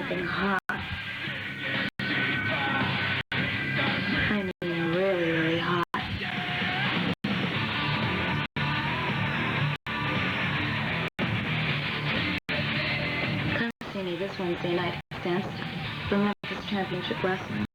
getting hot. I mean, really, really hot. Come see me this Wednesday night at Dance for Memphis Championship Wrestling.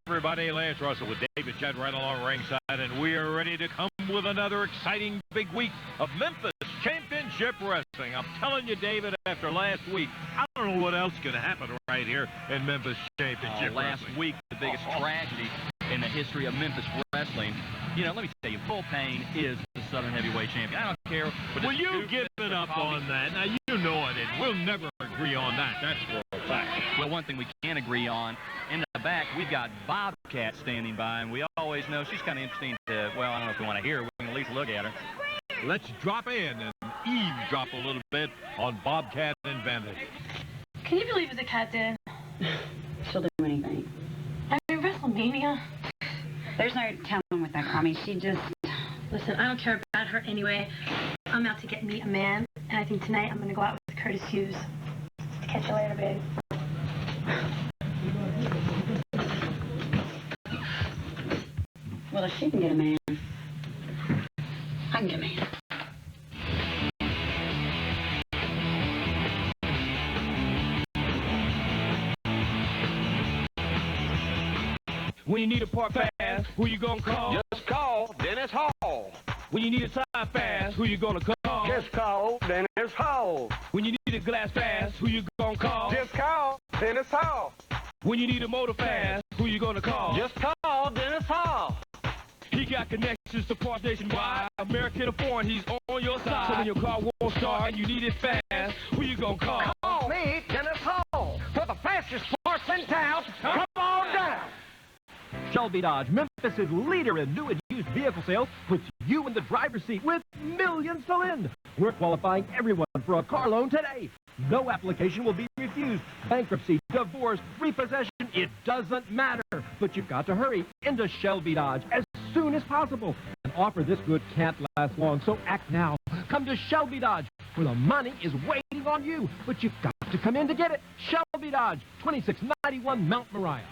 Everybody, Lance Russell with David Judd right along ringside, and we are ready to come with another exciting big week of Memphis Championship Wrestling. I'm telling you, David, after last week, I don't know what else is going to happen right here in Memphis Championship last Wrestling. Week, the biggest tragedy in the history of Memphis Wrestling. You know, let me tell you, Full Pain is the Southern Heavyweight Champion. I don't care. Well, you've given up on that. Now, you know it, and we'll never agree on that. That's for a fact. Well, one thing we can agree on, in the back, we've got Bobcat standing by, and we always know she's kind of interesting to, well, I don't know if we want to hear her. We can at least look at her. Let's drop in and eavesdrop a little bit on Bobcat and Vanity. Can you believe what the cat did? She'll do anything. I mean, WrestleMania. There's no telling with that commie. She just... Listen, I don't care about her anyway. I'm out to get me a man, and I think tonight I'm going to go out with Curtis Hughes. Catch you later, babe. Well, if she can get a man, I can get a man. When you need a park fast, who you gonna call? Just call Dennis Hall. When you need a tire fast, who you gonna call? Just call Dennis Hall. When you need a glass fast, who you gonna call? Just call Dennis Hall. When you need a motor fast, who you gonna call? Just call Dennis Hall. He got connections to parts nationwide. American or foreign, he's on your side. So when your car won't start and you need it fast, who you gonna call? Call me Dennis Hall. For the fastest parts in town, come on down. Shelby Dodge, Memphis' leader in new and used vehicle sales, puts you in the driver's seat with millions to lend. We're qualifying everyone for a car loan today. No application will be refused. Bankruptcy, divorce, repossession, it doesn't matter. But you've got to hurry into Shelby Dodge as soon as possible. An offer this good can't last long, so act now. Come to Shelby Dodge, where the money is waiting on you. But you've got to come in to get it. Shelby Dodge, 2691 Mount Moriah.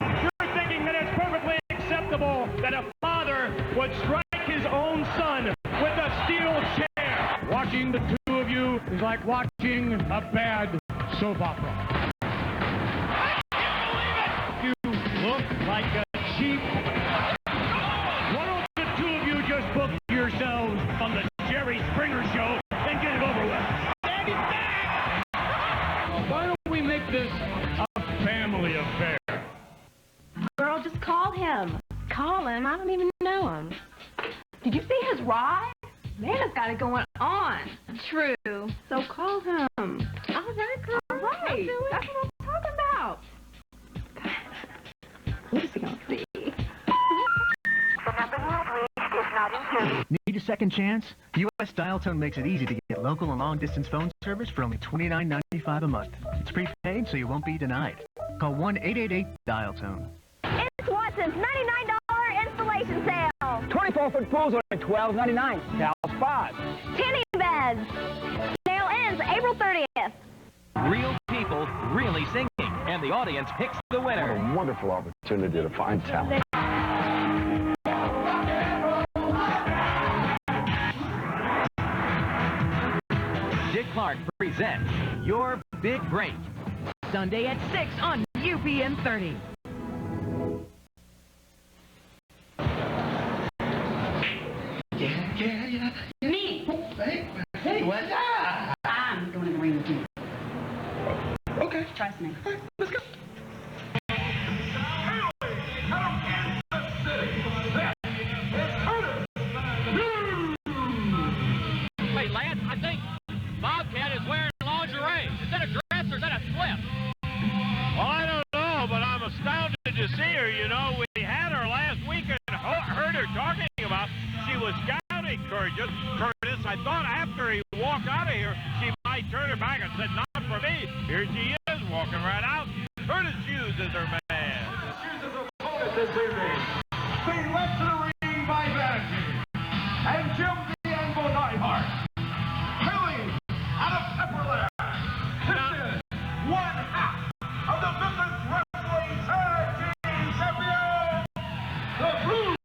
You're thinking that it's perfectly acceptable that a father would strike his own son with a steel chair. Watching the two of you is like watching a bad soap opera. I can't believe it! You look like a cheap. Why don't the two of you just book yourselves on the Jerry Springer show and get it over with? Stand it back! Why don't we make this a family affair? Girl, just call him. Call him. I don't even know him. Did you see his ride? Man, it's got it going on. True. So call him. All right, girl. All right. That's what I'm talking about. Who's he going to be? The number you have reached is not in service. Need a second chance? U.S. Dial Tone makes it easy to get local and long-distance phone service for only $29.95 a month. It's prepaid, so you won't be denied. Call 1-888-DIAL-TONE. It's Watson's $99 installation sale. 24-foot pools are only $12.99. Dallas 5. Tinny beds. Sale ends April 30th. Real people really singing, and the audience picks the winner. What a wonderful opportunity to find talent. Dick Clark presents Your Big Break. Sunday at 6 on UPN 30. Me! Hey, what's up? I'm going to the ring with you. Okay. Trust me. Let's go. said, not for me. Here she is, walking right out. Curtis Hughes is her man. Hughes' opponent this evening, being led to the ring by Vanity and Jim the Anvil Neidhart. Hailing out of Pepperland, this is one half of the Memphis Wrestling Tag Team Champions, the Blue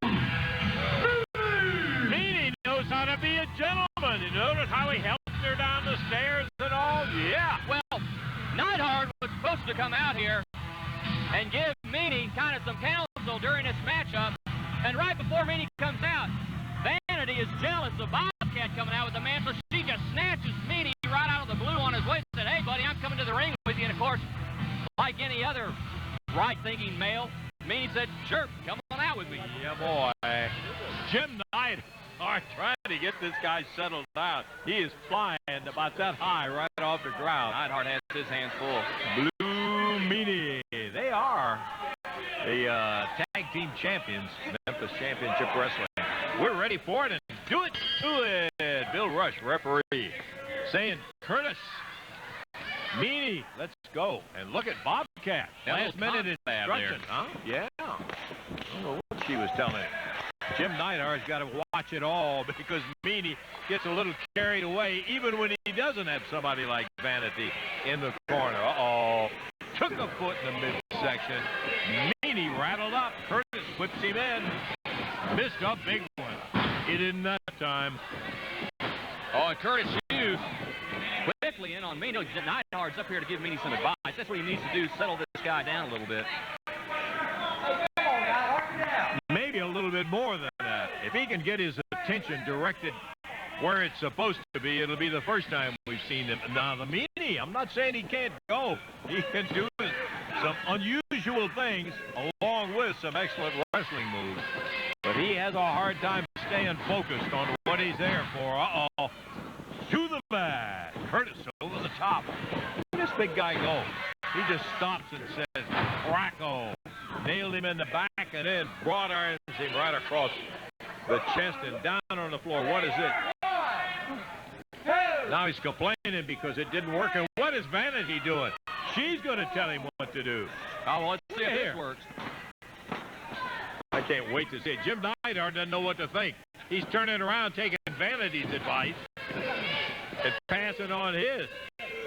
Meanie knows how to be a gentleman. You notice how he helped her down the stairs and all? Yeah. Well, Neidhart was supposed to come out here and give Meanie kind of some counsel during this matchup. And right before Meanie comes out, Vanity is jealous of Bobcat coming out with the man, so she just snatches Meanie right out of the blue on his waist and said, hey, buddy, I'm coming to the ring with you. And, of course, like any other right-thinking male, Meanie said, sure, come on out with me. Yeah, boy. Jim Neidhart trying to get this guy settled down. He is flying about that high right off the ground. Neidhart has his hands full. Blue Meanie. They are the tag team champions, Memphis Championship Wrestling. We're ready for it, and do it to it. Bill Rush, referee, saying, Curtis, Meanie, let's go. And look at Bobcat. Last minute instructions, huh? Yeah. I don't know what she was telling him. Jim Neidhart's got to watch it all because Meanie gets a little carried away even when he doesn't have somebody like Vanity in the corner. Uh-oh. Took a foot in the midsection. Meanie rattled up. Curtis whips him in. Missed a big one. He didn't that time. Oh, and Curtis Hughes quickly in on Meanie. Neidhart's up here to give Meanie some advice. That's what he needs to do, settle this guy down a little bit. Maybe a little bit more than that. If he can get his attention directed where it's supposed to be, it'll be the first time we've seen him. Now, the Meanie, I'm not saying he can't go. He can do some unusual things along with some excellent wrestling moves. But he has a hard time staying focused on what he's there for. Uh-oh. To the mat. Curtis over the top. Where does this big guy go? He just stops and says, cracko. Nailed him in the back and then broad arms him right across the chest and down on the floor. What is it? Now he's complaining because it didn't work. And what is Vanity doing? She's going to tell him what to do. Oh, well, let's see if this works. I can't wait to see it. Jim Neidhart doesn't know what to think. He's turning around, taking Vanity's advice and passing on his.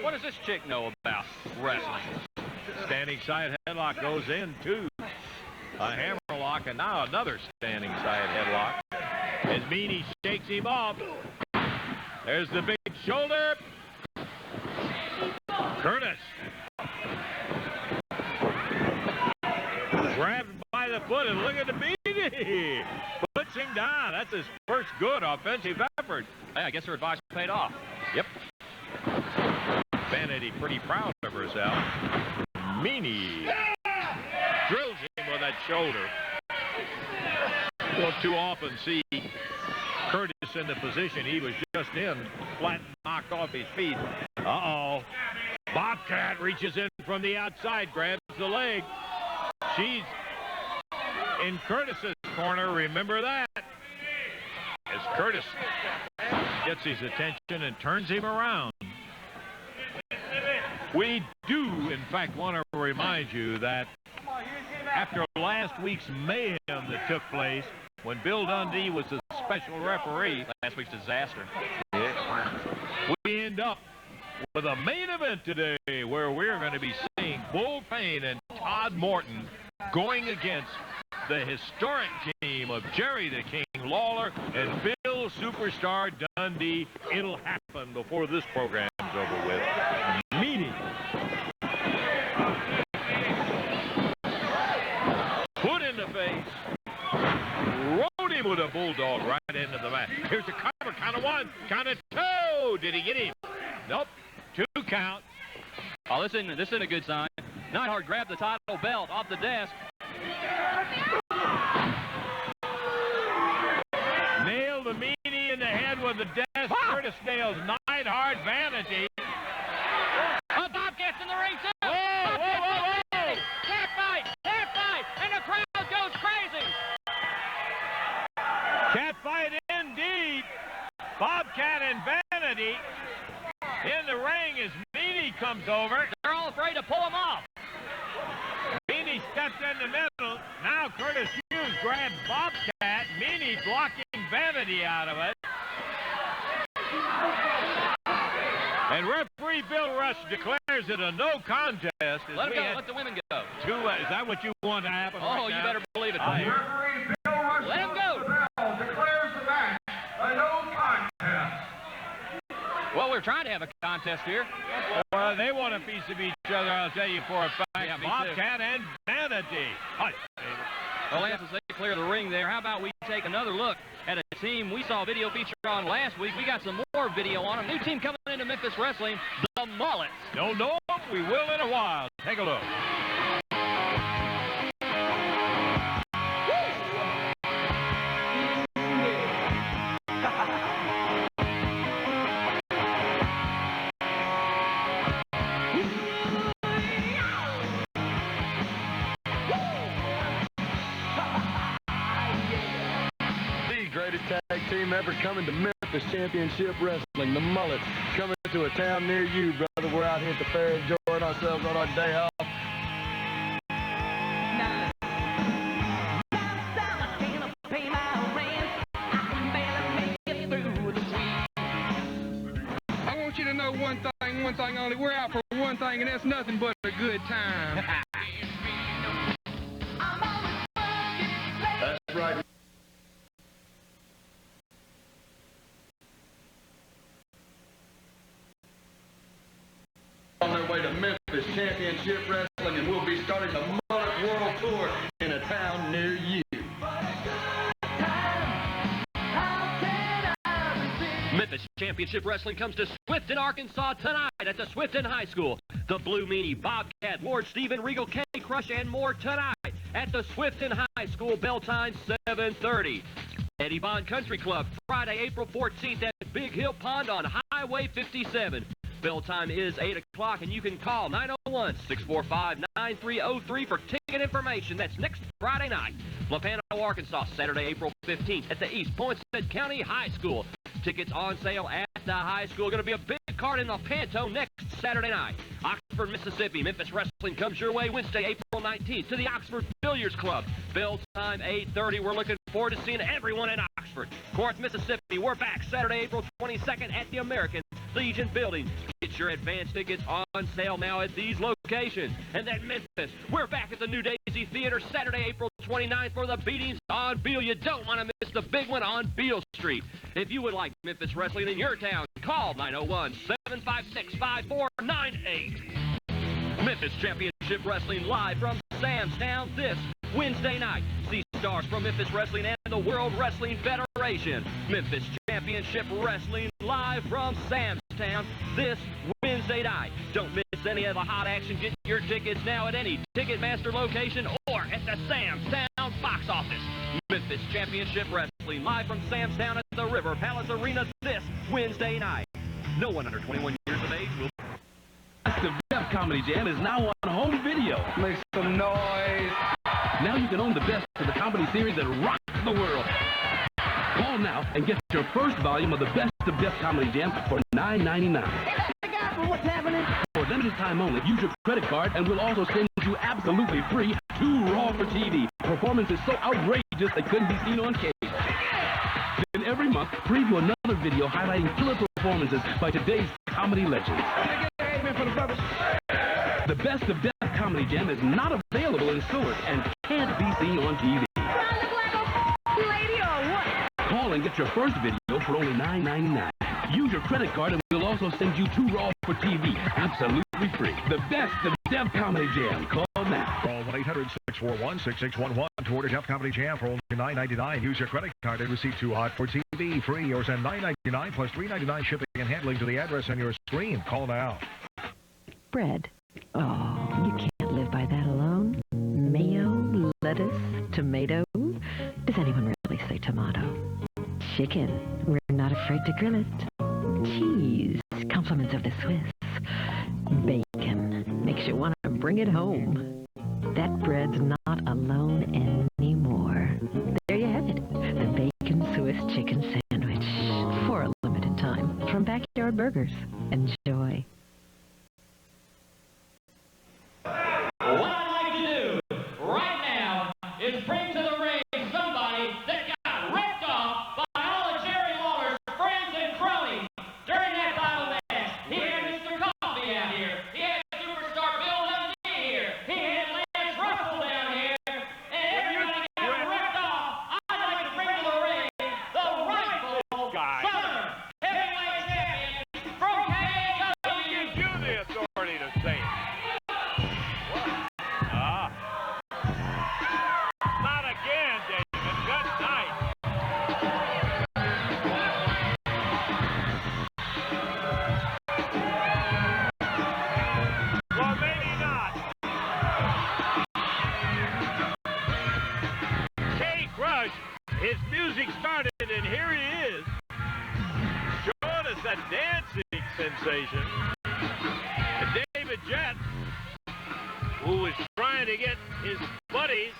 What does this chick know about wrestling? Standing side headlock goes in, too. A hammerlock, and now another standing side headlock. As Meanie shakes him off. There's the big shoulder. Curtis. Grabbed by the foot, and look at the Meanie. Puts him down. That's his first good offensive effort. Hey, I guess her advice paid off. Yep. Vanity pretty proud of herself. Meanie drills him with that shoulder. Don't too often see Curtis in the position he was just in, flat knocked off his feet. Uh-oh. Bobcat reaches in from the outside, grabs the leg. She's in Curtis's corner, remember that. As Curtis gets his attention and turns him around. We do, in fact, want to remind you that after last week's mayhem that took place when Bill Dundee was the special referee, last week's disaster, we end up with a main event today where we're going to be seeing Bull Payne and Todd Morton going against the historic team of Jerry the King Lawler and Bill Superstar Dundee. It'll happen before this program's over with. Meanie. Foot in the face. Rode him with a bulldog right into the mat. Here's the cover. Count of one. Count of two. Did he get him? Nope. 2 count. Oh, this isn't a good sign. Neidhart grabbed the title belt off the desk. Nailed the Meanie in the head with the desk. Curtis nails Neidhart. Vanity. Oh, Bobcat's in the ring, too. Whoa, whoa, whoa, whoa. Cat fight, and the crowd goes crazy. Cat fight indeed. Bobcat and Vanity. In the ring is Meanie Meanie comes over. They're all afraid to pull him off. Meanie steps in the middle. Now Curtis Hughes grabs Bobcat. Meanie blocking Vanity out of it. And referee Bill Rush declares it a no contest. Let him go. Let the women go. Is that what you want to happen? Oh, right you now? better believe it. Referee Bill Rush Let him go. declares the match a no contest. Well, we're trying to have a contest here. Well, they want a piece of each other, I'll tell you for a fact. Yeah, me Bobcat and Vanity. Hush, David. Well, Lance, as they clear the ring there, how about we take another look at a team we saw a video feature on last week. We got some more video on them. New team coming into Memphis Wrestling, the Mullets. Don't know them? We will in a while. Take a look. Greatest tag team ever coming to Memphis Championship Wrestling, the Mullets, coming to a town near you, brother. We're out here at the fair enjoying ourselves on our day off. I want you to know one thing only. We're out for one thing, and that's nothing but a good time. That's right. On their way to Memphis Championship Wrestling, and we'll be starting the Mullet World Tour in a town near you. Memphis Championship Wrestling comes to Swifton, Arkansas tonight at the Swifton High School. The Blue Meanie, Bobcat, Lord Steven, Regal, K Krush, and more tonight at the Swifton High School. Bell time 7:30. Eddie Bond Country Club, Friday, April 14th at Big Hill Pond on Highway 57. Bell time is 8 o'clock, and you can call 901-645-9303 for ticket information. That's next Friday night. Lapano, Arkansas, Saturday, April 15th at the East Poinsett County High School. Tickets on sale at the high school. Going to be a big card in the Panto next Saturday night. Oxford, Mississippi. Memphis Wrestling comes your way Wednesday, April 19th to the Oxford Billiards Club. Bell time 8:30. We're looking forward to seeing everyone in Oxford. Corinth, Mississippi. We're back Saturday, April 22nd at the American Legion Building. Get your advance tickets on sale now at these locations. And then Memphis, we're back at the New Daisy Theater Saturday, April 29th for the Beatings on Beale. You don't want to miss the big one on Beale Street. If you would like Memphis Wrestling in your town, call 901-756-5498. Memphis Championship Wrestling live from Sam's Town this Wednesday night. See stars from Memphis Wrestling and the World Wrestling Federation. Memphis Championship Wrestling live from Sam's Town this Wednesday night. Don't miss any of the hot action. Get your tickets now at any Ticketmaster location or at the Sam's Town box office. Memphis Championship Wrestling live from Sam's Town at the River Palace Arena this Wednesday night. No one under 21 years of age will... The Def Comedy Jam is now on home video. Make some noise. Now you can own the best of the comedy series that rocks the world. Call now and get your first volume of the Best of Def Comedy Jam for $9.99. What's happening? For limited time only, use your credit card and we'll also send you absolutely free 2 Raw for TV. Performances so outrageous they couldn't be seen on cable. Then every month, preview another video highlighting killer performances by today's comedy legends. The Best of Def Comedy Jam is not available in stores and can't be seen on TV. Lady or what? Call and get your first video for only $9.99. Use your credit card and we'll also send you 2 Raw for TV, absolutely free. The Best of Def Comedy Jam. Call now. Call 1-800-641-6611 to order Def Comedy Jam for only $9.99. Use your credit card and receive 2 Hot for TV free or send $9.99 plus $3.99 shipping and handling to the address on your screen. Call now. Bread. Oh, you can't live by that alone. Mayo, lettuce, tomato. Does anyone really say tomato? Chicken. We're not afraid to grill it. Cheese. Compliments of the Swiss. Bacon. Makes you want to bring it home. That bread's not alone anymore. There you have it. The Bacon Swiss Chicken Sandwich. For a limited time. From Backyard Burgers. Enjoy. his music started, and here he is, showing us that dancing sensation. And David Jett, who was trying to get his buddies.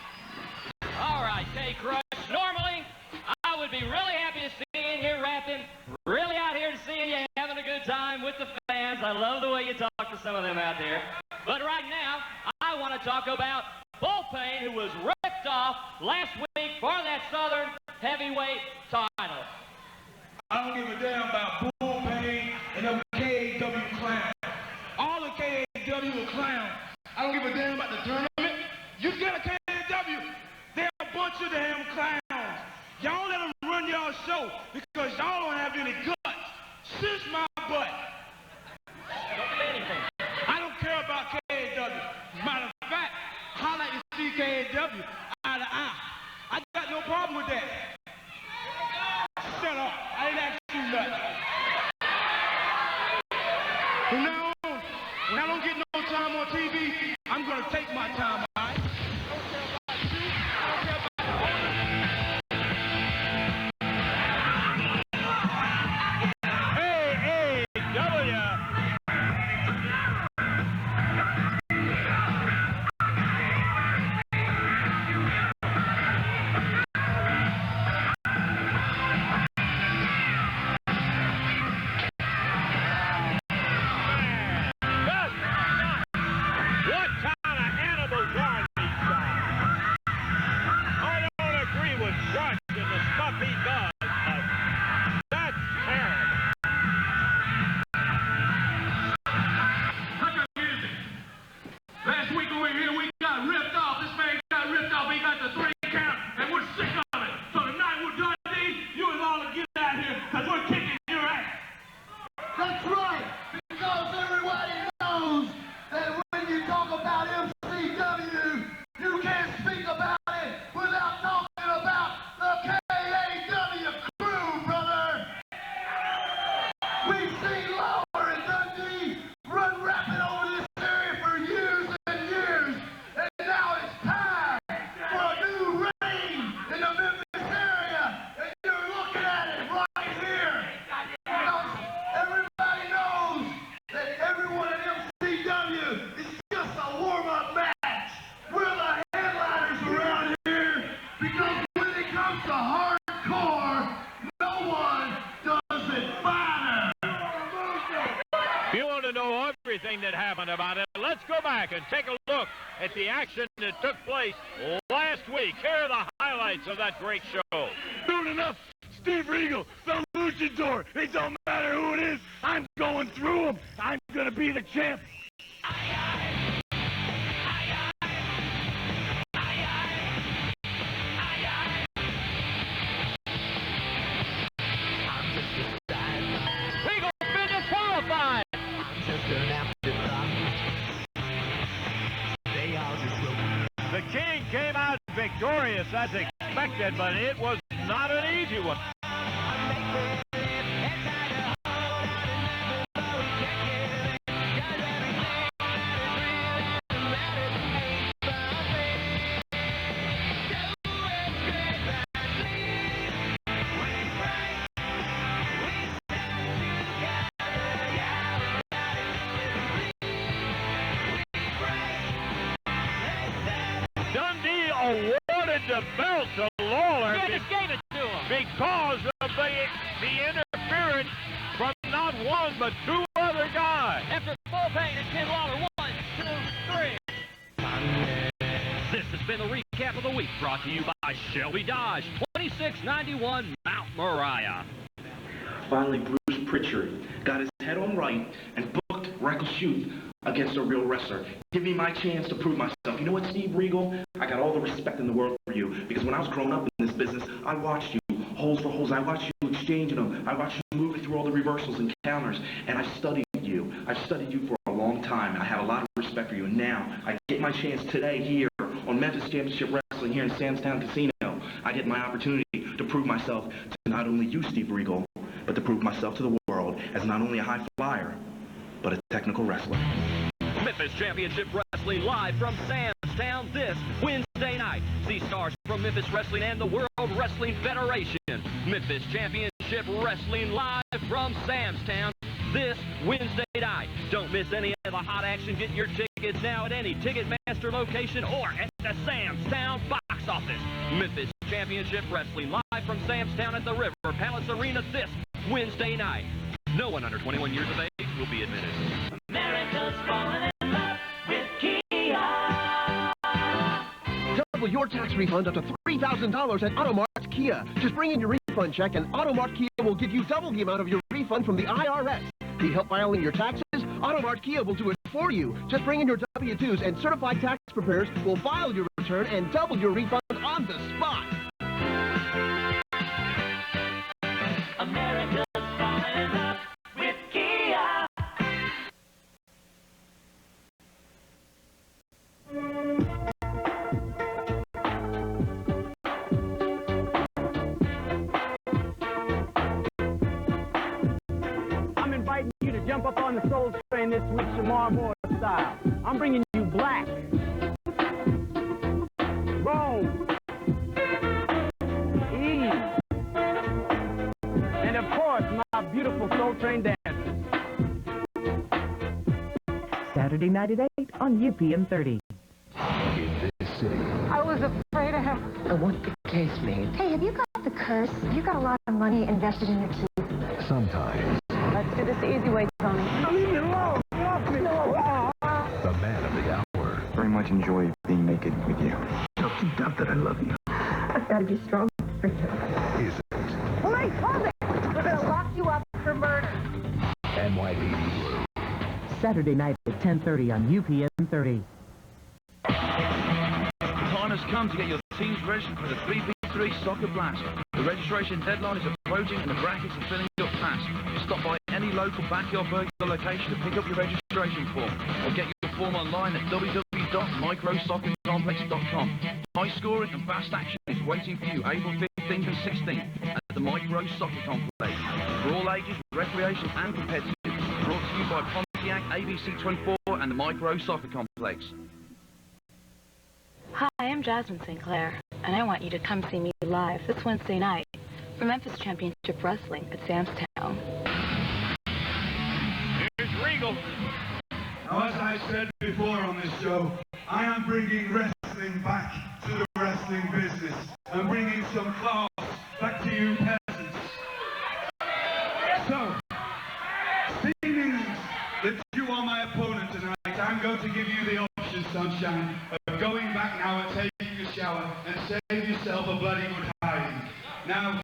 All right, K Krush. Normally, I would be really happy to see you in here rapping, really out here to seeing you having a good time with the fans. I love the way you talk to some of them out there. But right now, I want to talk about Bullpain, who was ripped off last week for that Southern heavyweight title. I don't give a damn about Bullpain and them KAW clowns. All the KAW are clowns. I don't give a damn about the tournament. You get a KAW, they're a bunch of damn clowns. Y'all let them run y'all show because y'all don't have any guts. Since my butt. Don't say anything. I don't care about KAW. Matter of fact, holla at your CKAW eye to eye. I got no problem with that. Shut up. I ain't asked you nothing. From now on, when I don't get no time on TV, I'm going to take my time, all right? We've seen Lawler and Dundee run rapid over this area for years and years, and now it's time for a new reign in the Memphis area, and you're looking at it right here. Because everybody knows that everyone at MCW is just a warm-up match. We're the headliners around here, because when it comes to hardcore, no one does it finer. If you want to know everything that happened about it, let's go back and take a look at the action that took place last week. Here are the highlights of that great show. Soon enough, Steve Regal, the luchador. It don't matter who it is. I'm going through him. I'm going to be the champ. Regal been disqualified. The King came out victorious as expected, but it was not an easy one. Dundee awarded the belt to Lawler because of the interference from not one but two other guys. After Bullpain and Ken Lawler, 1, 2, 3. This has been the recap of the week, brought to you by Shelby Dodge, 2691 Mount Moriah. Finally, Bruce Pritchard got his head on right and booked Reckless Youth against a real wrestler. Give me my chance to prove myself. You know what, Steve Regal? I got all the respect in the world for you, because when I was growing up in this business, I watched you holes for holes. I watched you exchanging them. I watched you moving through all the reversals and counters, and I studied you. I've studied you for a long time, and I have a lot of respect for you. And now, I get my chance today here on Memphis Championship Wrestling here in Sandstown Casino. I get my opportunity to prove myself to not only you, Steve Regal, but to prove myself to the world as not only a high flyer, but a technical wrestler. Memphis Championship Wrestling live from Sandstown. Town this Wednesday night. See stars from Memphis Wrestling and the World Wrestling Federation. Memphis Championship Wrestling live from Sam's Town this Wednesday night. Don't miss any of the hot action. Get your tickets now at any Ticketmaster location or at the Sam's Town box office. Memphis Championship Wrestling live from Sam's Town at the River Palace Arena this Wednesday night. No one under 21 years of age will be admitted. America's falling in love with Kia. Double your tax refund up to $3,000 at Automart's Kia. Just bring in your refund check and Automart Kia will give you double the amount of your refund from the IRS. Need help filing your taxes? Automart Kia will do it for you. Just bring in your W-2s and certified tax preparers will file your return and double your refund on the spot. America's falling in love with Kia. I'm inviting you to jump up on the Soul Train this week, Shamar Moore style. I'm bringing you Black, Rome, Eve, and of course, my beautiful Soul Train dancers. Saturday night at 8 on UPN 30. In this city. I was afraid of him. And what the case means? Hey, have you got the curse? You got a lot of money invested in your teeth. Sometimes. Let's do this the easy way, Tony. Leave me alone. The man of the hour. Very much enjoy being naked with you. Tell T-Dub that I love you. I've got to be strong for you. Isn't. Police, hold it! We're going to lock you up for murder. NYPD Blue. Saturday night at 10:30 on UPN 30. The time has come to get your teams registered for the 3v3 Soccer Blast. The registration deadline is approaching and the brackets are filling up fast. Stop by any local backyard burger location to pick up your registration form or get your form online at www.microsoccercomplex.com. High scoring and fast action is waiting for you April 15th and 16th at the Micro Soccer Complex. For all ages, recreation and competitive. Brought to you by Pontiac, ABC 24 and the Micro Soccer Complex. Hi, I'm Jasmine St, and I want you to come see me live this Wednesday night for Memphis Championship Wrestling at Sam's Town. Here's Regal. Now, as I said before on this show, I am bringing wrestling back to the wrestling business. I'm bringing some class back to you peasants. So, seeing that you are my opponent tonight, I'm going to give you the option, Sunshine, of going back now and taking a shower and save yourself a bloody good hiding. Now,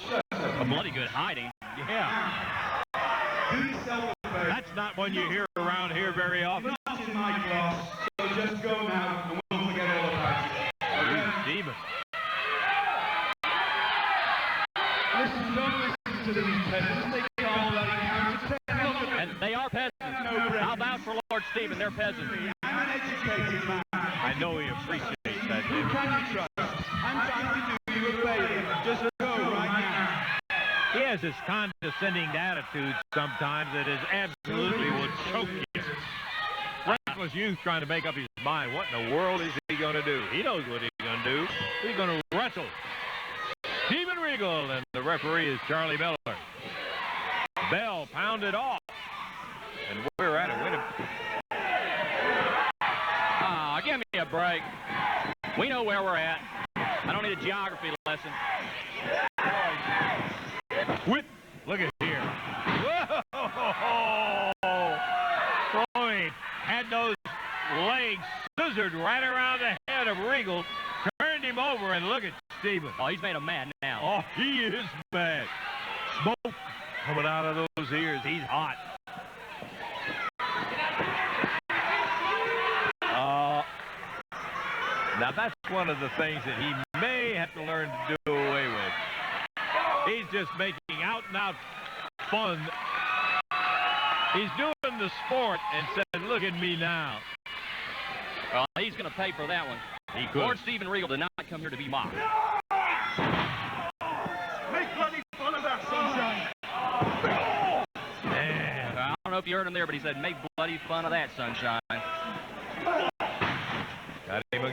shut up. A bloody good hiding? Yeah. Do yourself a favor. That's not one you hear around here very often. Not in my class, so just go now and we'll forget all about it. Okay? Demon. Listen, don't listen to these peasants. They can't bloody characters. And they are peasants. How about for Lord Stephen? They're peasants. I'm an educated man. I know he appreciates that. Who can you trust? I'm trying to do you a favor. Just go right now. He has this condescending attitude sometimes that is absolutely would choke you. Reckless youth trying to make up his mind. What in the world is he going to do? He knows what he's going to do. He's going to wrestle. Steven Regal, and the referee is Charlie Miller. Bell pounded off. And we're at it. Wait a minute. Give me a break. We know where we're at. I don't need a geography lesson. Whip. Look at here. Whoa! Floyd had those legs scissored right around the head of Regal, turned him over, and look at Steven. Oh, he's made him mad now. Oh, he is mad. Smoke coming out of those ears. He's hot. Now, that's one of the things that he may have to learn to do away with. He's just making out-and-out fun. He's doing the sport and said, look at me now. Well, he's going to pay for that one. He could. Lord Stephen Regal did not come here to be mocked. Make bloody fun of that, Sunshine. Man. I don't know if you heard him there, but he said, make bloody fun of that, Sunshine.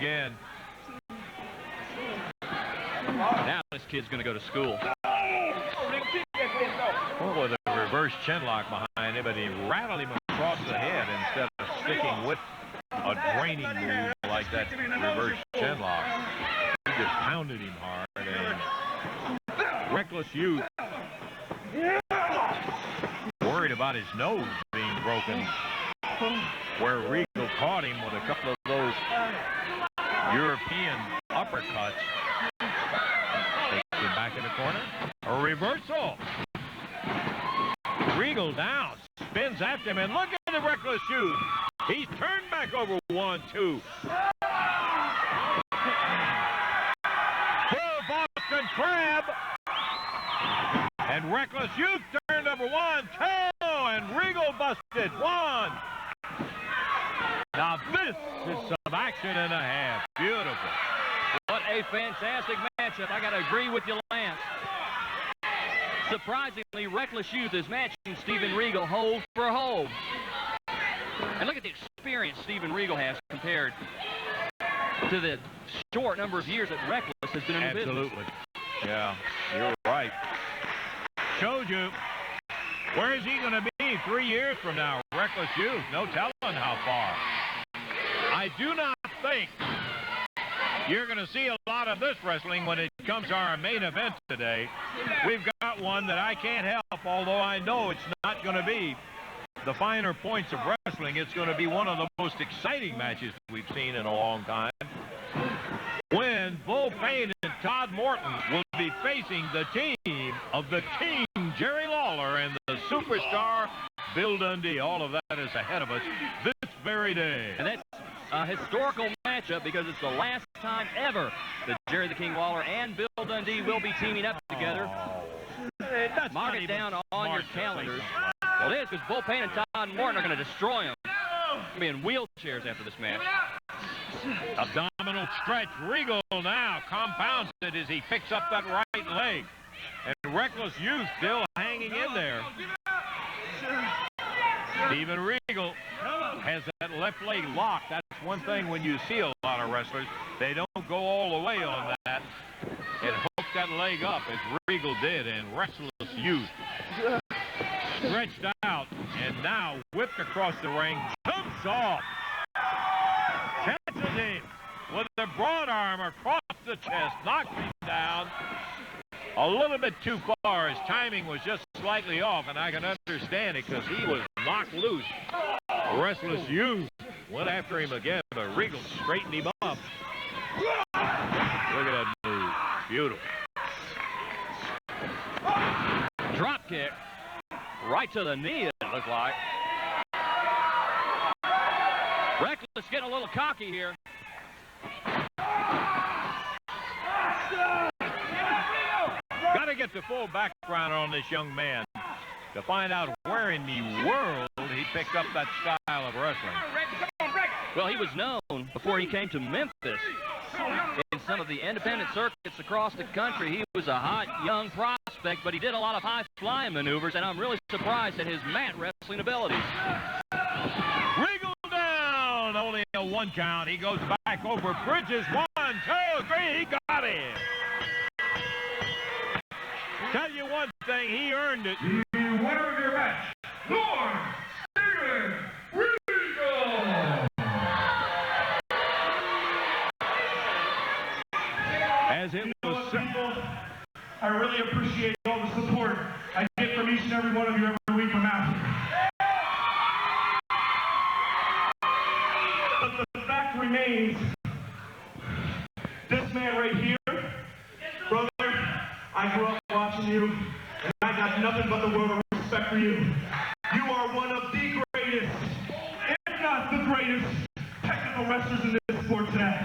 again. Now this kid's going to go to school. Well, with a reverse chinlock behind him, but he rattled him across the head instead of sticking with a draining move like that reverse chinlock. He just pounded him hard. And Reckless Youth worried about his nose being broken, where Regal caught him with a couple of those European uppercuts. Takes him back in the corner. A reversal. Regal down, spins after him, and look at the Reckless Youth. He's turned back over 1, 2. Full Boston Crab. And Reckless Youth turned over 1, 2, and Regal busted 1. Now this is some action and a half. Beautiful. What a fantastic matchup. I got to agree with you, Lance. Surprisingly, Reckless Youth is matching Steven Regal hold for hold. And look at the experience Steven Regal has compared to the short number of years that Reckless has been in the business. Absolutely. Yeah, you're right. Showed you. Where is he going to be 3 years from now? Reckless Youth, no telling how far. I do not think you're going to see a lot of this wrestling when it comes to our main event today. We've got one that I can't help, although I know it's not going to be the finer points of wrestling. It's going to be one of the most exciting matches we've seen in a long time, when Bull Payne and Todd Morton will be facing the team of the King, Jerry Lawler, and the superstar, Bill Dundee. All of that is ahead of us this very day. And that's a historical matchup because it's the last time ever that Jerry the King Lawler and Bill Dundee will be teaming up together. Mark it down on your calendars. Well, it is, because Bull Payne and Todd Morton are going to destroy him. They'll be in wheelchairs after this match. Abdominal stretch. Regal now compounds it as he picks up that right leg. And Reckless Youth still hanging in there. Steven Regal has that left leg locked. That's one thing when you see a lot of wrestlers. They don't go all the way on that and hook that leg up as Regal did. And Reckless Youth stretched out and now whipped across the ring. Jumps off. Catches him with a broad arm across the chest. Knocks him down. A little bit too far. His timing was just slightly off, and I can understand it because he was knocked loose. Restless Youth went after him again, but Regal straightened him up. Look at that move. Beautiful. Drop kick. Right to the knee, it looked like. Reckless getting a little cocky here. Got to get the full background on this young man to find out where in the world he picked up that style of wrestling. Well, he was known before he came to Memphis. In some of the independent circuits across the country, he was a hot young prospect, but he did a lot of high-flying maneuvers, and I'm really surprised at his mat wrestling abilities. Regal down, only a 1 count. He goes back over bridges. 1, 2, 3, he got him. Tell you one thing, he earned it. The winner of your match, Lord Steven Regal. As it was people, I really appreciate all the support I get from each and every one of you every week from out here. But the fact remains, this man right here, brother, I grew up watching you, and I got nothing but the world of respect for you. You are one of the greatest, if not the greatest, technical wrestlers in this sport today.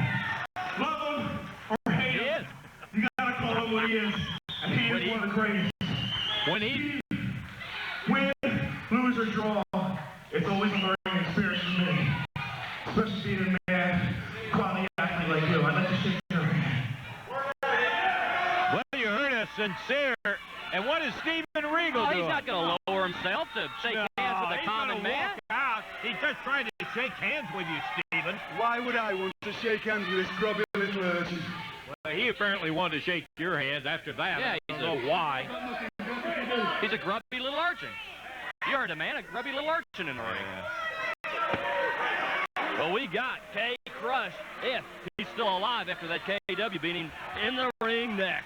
Love him or hate him, you gotta call him what he is, and he is one of the greatest. When he win, lose, or draw, it's always a learning experience for me. Especially being a man, quality athlete like you. I'd like to shake your hand. Well, you heard us sincere. And what is Steven Regal doing? He's not going to lower himself to shake hands with a common man. Walk out. He's just trying to shake hands with you, Stephen. Why would I want to shake hands with this grubby little urchin? Well, he apparently wanted to shake your hands after that. Yeah, I don't know why. He's a grubby little urchin. You heard him, man, a grubby little urchin in the ring. Well, we got K Krush, if he's still alive after that KW beating, in the ring next.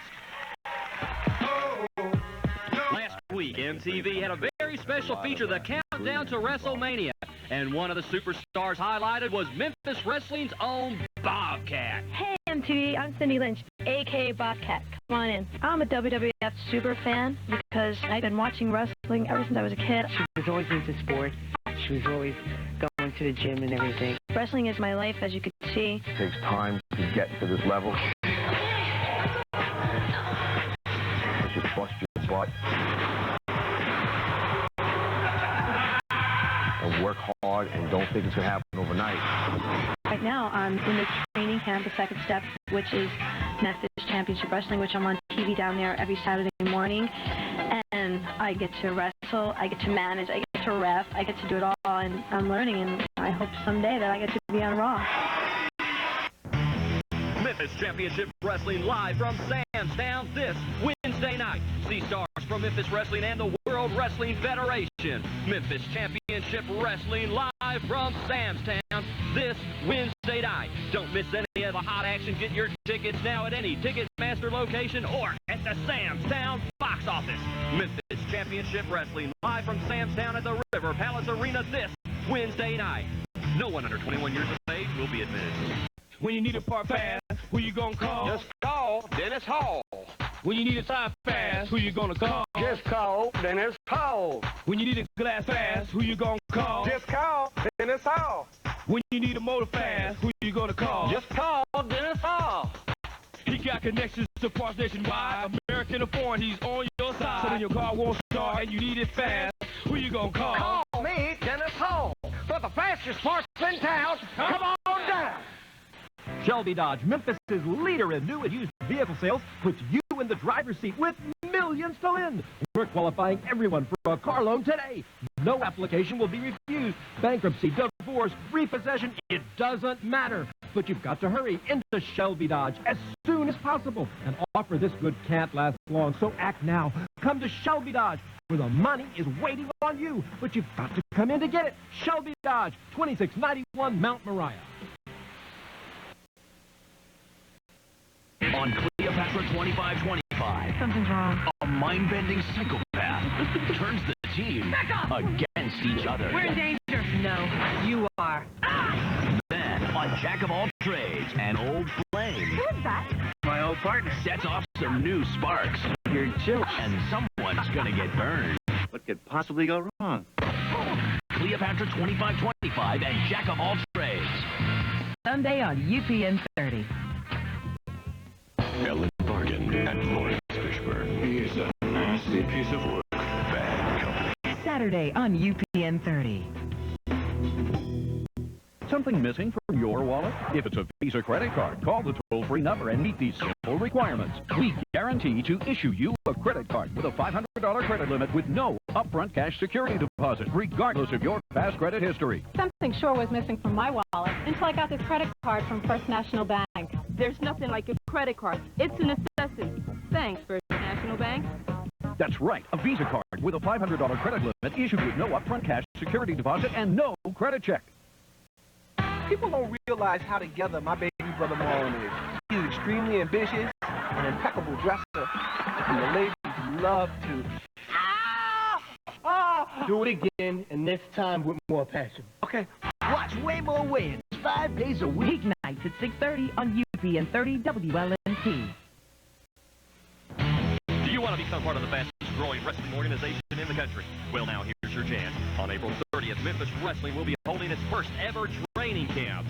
Last week, MTV had a very special feature, the Countdown to WrestleMania. And one of the superstars highlighted was Memphis Wrestling's own Bobcat. Hey, MTV, I'm Cindy Lynch, a.k.a. Bobcat. Come on in. I'm a WWF super fan because I've been watching wrestling ever since I was a kid. She was always into sports. She was always going to the gym and everything. Wrestling is my life, as you can see. It takes time to get to this level. You should bust your butt and work hard and don't think it's going to happen overnight. Right now, I'm in the training camp, the second step, which is Memphis Championship Wrestling, which I'm on TV down there every Saturday morning. And I get to wrestle, I get to manage, I get to ref, I get to do it all, and I'm learning, and I hope someday that I get to be on Raw. Memphis Championship Wrestling live from Sam's Town this Wednesday night. See stars from Memphis Wrestling and the World Wrestling Federation. Memphis Championship Wrestling live from Sam's Town this Wednesday night. Don't miss any of the hot action. Get your tickets now at any Ticketmaster location or at the Sam's Town box office. Memphis Championship Wrestling live from Sam's Town at the River Palace Arena this Wednesday night. No one under 21 years of age will be admitted. When you need a part fast, who you gonna call? Just call Dennis Hall. When you need a tie fast, who you gonna call? Just call Dennis Hall. When you need a glass fast, who you gonna call? Just call Dennis Hall. When you need a motor fast, who you gonna call? Just call Dennis Hall. He got connections to parts nationwide. American or foreign, he's on your side. So when your car won't start and you need it fast, who you gonna call? Call me Dennis Hall. For the fastest parts in town, come on down. Shelby Dodge, Memphis's leader in new and used vehicle sales, puts you in the driver's seat with millions to lend. We're qualifying everyone for a car loan today. No application will be refused. Bankruptcy, divorce, repossession, it doesn't matter. But you've got to hurry into Shelby Dodge as soon as possible. An offer this good can't last long, so act now. Come to Shelby Dodge, where the money is waiting on you. But you've got to come in to get it. Shelby Dodge, 2691 Mount Moriah. On Cleopatra 2525. Something's wrong. A mind-bending psychopath turns the team against each other. We're in danger. No, you are. Then, on Jack of all trades, an old flame. Who's that? My old partner sets off some new sparks. You're chill. And someone's gonna get burned. What could possibly go wrong? Cleopatra 2525 and Jack of all trades. Sunday on UPN 30. Ellen Bargain and Lawrence Fishburne. He's a nasty piece of work. Bad company. Saturday on UPN 30. Something missing from your wallet? If it's a Visa credit card, call the toll-free number and meet these simple requirements. We guarantee to issue you a credit card with a $500 credit limit with no upfront cash security deposit, regardless of your past credit history. Something sure was missing from my wallet until I got this credit card from First National Bank. There's nothing like a credit card. It's a necessity. Thanks, First National Bank. That's right, a Visa card with a $500 credit limit issued with no upfront cash security deposit and no credit check. People don't realize how together my baby brother Morton is. He's extremely ambitious, an impeccable dresser, and the ladies love to do it again, and this time with more passion. Okay. Watch way more wins 5 days a week. Weeknights at 6:30 on UPN 30 WLNT. Do you want to become part of the fastest growing wrestling organization in the country? Well, now here's your chance. On April 30th, Memphis Wrestling will be holding its first ever training camp.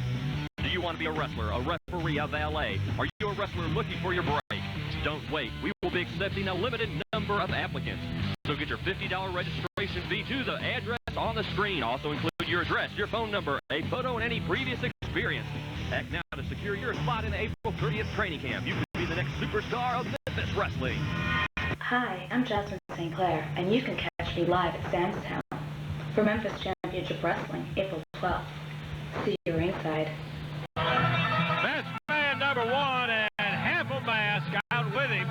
Do you want to be a wrestler, a referee, a valet? Are you a wrestler looking for your break? Don't wait. We will be accepting a limited number of applicants. So get your $50 registration fee to the address on the screen. Also include your address, your phone number, a photo, and any previous experience. Act now to secure your spot in the April 30th training camp. You could be the next superstar of Memphis Wrestling. Hi, I'm Jasmine St, and you can catch me live at Sam's Town for Memphis Championship Wrestling, April 12th. See you ringside. Mask man number 1 and half a mask out with him.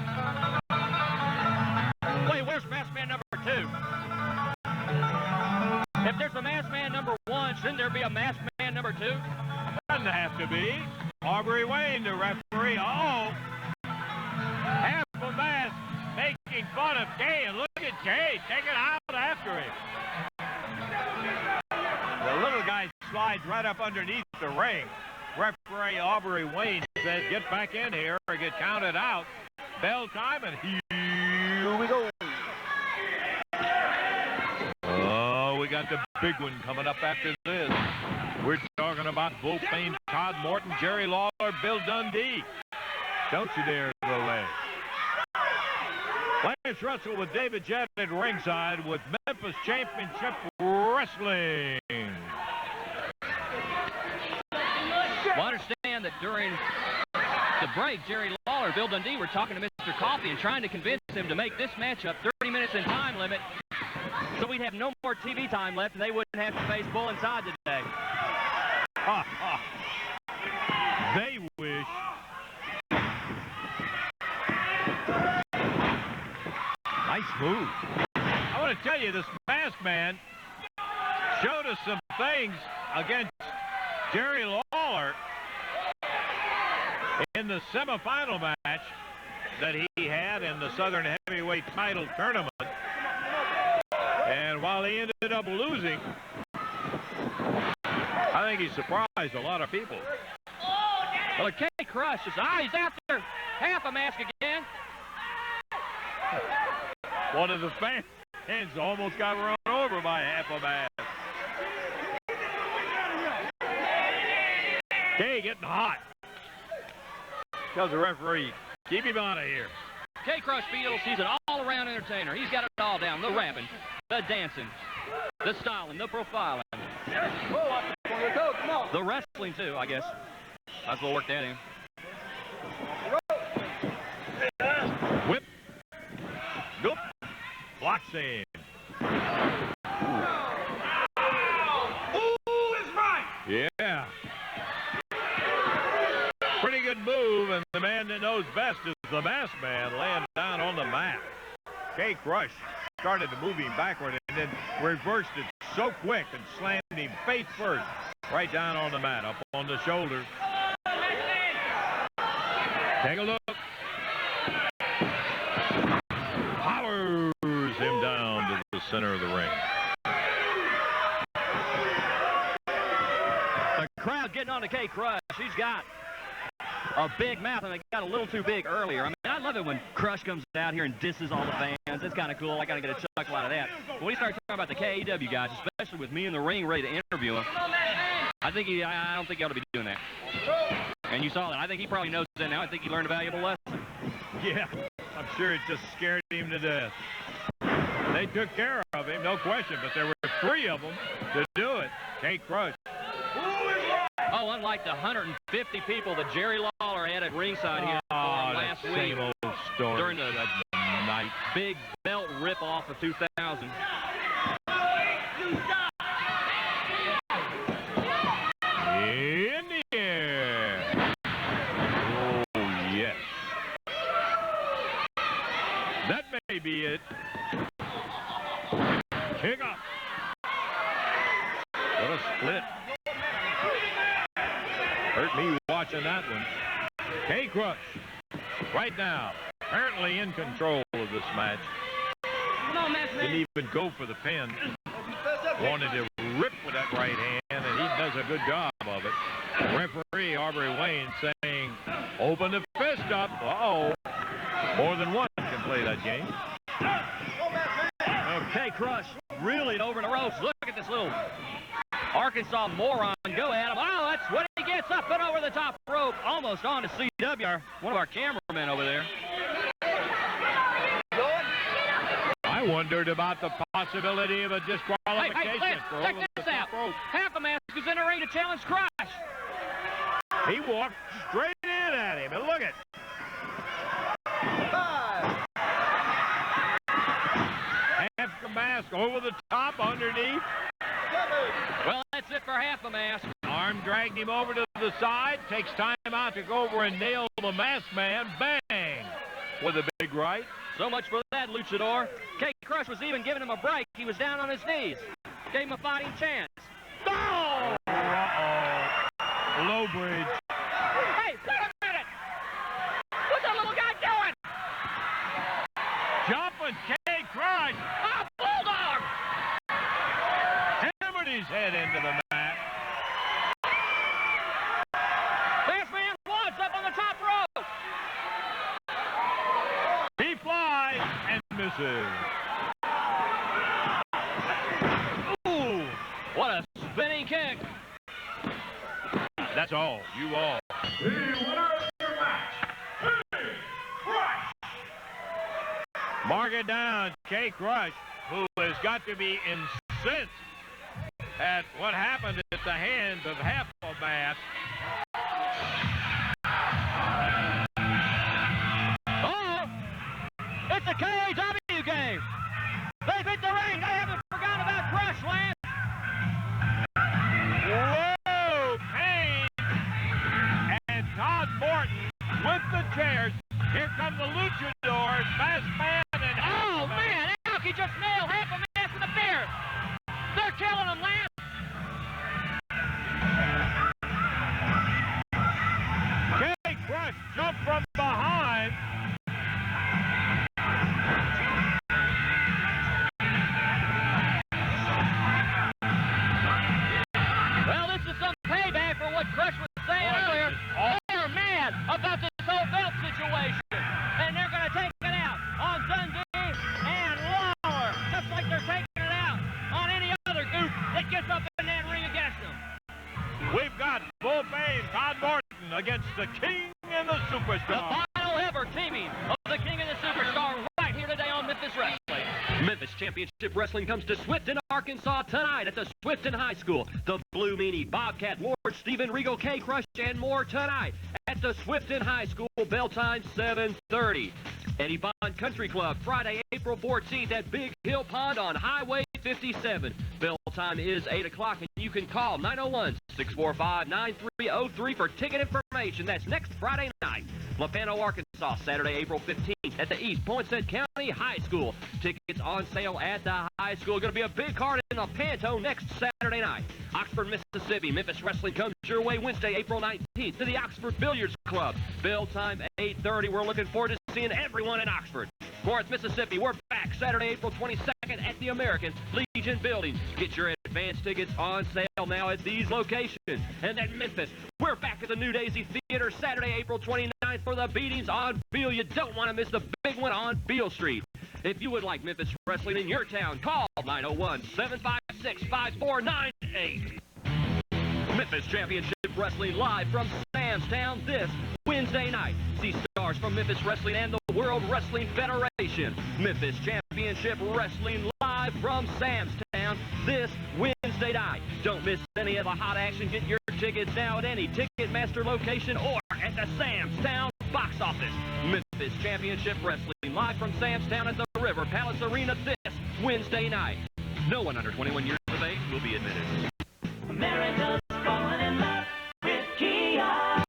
Wait, where's mask man number 2? If there's a mask man number 1, shouldn't there be a mask man number 2? Doesn't have to be. Aubrey Wayne, the referee. Oh, half a mask making fun of Kay, and look at Kay taking out after him. The little guy slides right up underneath the ring. Referee Aubrey Wayne said, get back in here or get counted out. Bell time, and here we go. Oh, we got the big one coming up after this. We're talking about Bull Payne, Todd, Morton, Jerry Lawler, Bill Dundee. Don't you dare go away. Lance Russell with David Jett at ringside with Memphis Championship Wrestling. Well, I understand that during the break, Jerry Lawler and Bill Dundee were talking to Mr. Coffey and trying to convince him to make this matchup 30 minutes in time limit so we'd have no more TV time left and they wouldn't have to face Bull inside today. They wish. Nice move. I want to tell you, this masked man showed us some things against Jerry Lawler in the semifinal match that he had in the Southern Heavyweight title tournament. And while he ended up losing, I think he surprised a lot of people. Well, K Krush is, he's after half a mask again. One of the fans almost got run over by half a mask. Kay getting hot. Tells the referee, keep him out of here. K Krush feels he's an all-around entertainer. He's got it all down. The rapping, the dancing, the styling, the profiling. The wrestling, too, I guess. That's what worked that in. Whip. Nope. Block save. Ooh, it's right. Yeah. Pretty good move, and the man that knows best is the masked man laying down on the mat. K Krush started to move him backward and then reversed it so quick and slammed him face first right down on the mat, up on the shoulder. Take a look. Powers him down to the center of the ring. The crowd getting on to K Krush. He's got a big mouth, and they got a little too big earlier. I mean, I love it when Krush comes out here and disses all the fans. It's kind of cool. I got to get a chuckle out of that. But when he started talking about the KEW guys, especially with me in the ring ready to interview him, I don't think he ought to be doing that. And you saw that. I think he probably knows that now. I think he learned a valuable lesson. Yeah, I'm sure it just scared him to death. They took care of him, no question, but there were 3 of them to do it. K Krush. Oh, unlike the 150 people that Jerry Lawler had at ringside here last week. Same old story. During the night. Big belt rip-off of 2000. In the air. Oh, yes. That may be it. Kick up. What a split. Hurt me watching that one. K Krush, right now, apparently in control of this match. Didn't even go for the pin. Wanted to rip with that right hand, and he does a good job of it. Referee Aubrey Wayne saying, open the fist up. Uh-oh. More than one can play that game. K Krush really over the ropes. Look at this little Arkansas moron go at him. Oh, that's what he gets up and over the top rope. Almost on to CW, one of our cameramen over there. I wondered about the possibility of a disqualification. Hey, check this out. Half a mask is in the ring to challenge Krush. He walked straight in at him, and look at. Half the mask over the top, underneath. Well, that's it for half a mask. Arm dragged him over to the side. Takes time out to go over and nail the masked man. Bang! With a big right. So much for that, Luchador. K Krush was even giving him a break. He was down on his knees. Gave him a fighting chance. Oh! Uh-oh. Low bridge. Hey, wait a minute! What's that little guy doing? Jumping K Krush. Oh, bulldog! Hammered his head into the mat. Last man wads up on the top rope. He flies and misses. Ooh! What a spinning kick. That's all. You all. The winner of your match, K Krush. Mark it down. K Krush, who has got to be incensed at what happened at the hands of half a mask. It's a KAW game. They've hit the ring. They haven't forgotten about Krush, Lance. Whoa, Payne and Todd Morton with the chairs. Here come the luchadors, masked man and... Oh, man, Alki just nailed half a mask in the beard. They're killing him, Lance. K Krush jumped from behind. Well, this is some payback for what Krush was saying earlier. They're mad about this whole belt situation. And they're going to take it out on Dundee and Lawler. Just like they're taking it out on any other goof that gets up in that ring against them. We've got Bull Payne, Todd Morton against the King and the Superstar. The final ever teaming of the King and the Superstar right here today on Memphis Wrestling. Memphis Championship Wrestling comes to Swifton, Arkansas tonight at the Swifton High School. The Blue Meanie, Bobcat, Lord, Stephen, Regal, K Krush, and more tonight at the Swifton High School. Bell time 7:30. Eddie Bond Country Club, Friday, April 14th at Big Hill Pond on Highway 57. Bell time is 8 o'clock, and you can call 901-645-9303 for ticket information. That's next Friday night. Lapano, Arkansas, Saturday, April 15th at the East Poinsett County High School. Tickets on sale at the high school. Going to be a big card in the Panto next Saturday night. Oxford, Mississippi, Memphis Wrestling comes your way Wednesday, April 19th to the Oxford Billiards Club. Bell time 8:30. We're looking forward to seeing everyone in Oxford. North Mississippi, we're back Saturday, April 22nd at the American Legion Building. Get your advance tickets on sale now at these locations. And at Memphis, we're back at the New Daisy Theater Saturday, April 29th for the beatings on Beale. You don't want to miss the big one on Beale Street. If you would like Memphis Wrestling in your town, call 901-756-5498. Memphis Championship Wrestling live from Sam's Town this Wednesday night. See stars from Memphis Wrestling and the World Wrestling Federation. Memphis Championship Wrestling live from Sam's Town this Wednesday night. Don't miss any of the hot action. Get your tickets now at any Ticketmaster location or at the Sam's Town box office. Memphis Championship Wrestling live from Sam's Town at the River Palace Arena this Wednesday night. No one under 21 years of age will be admitted. America's falling in love with Kia.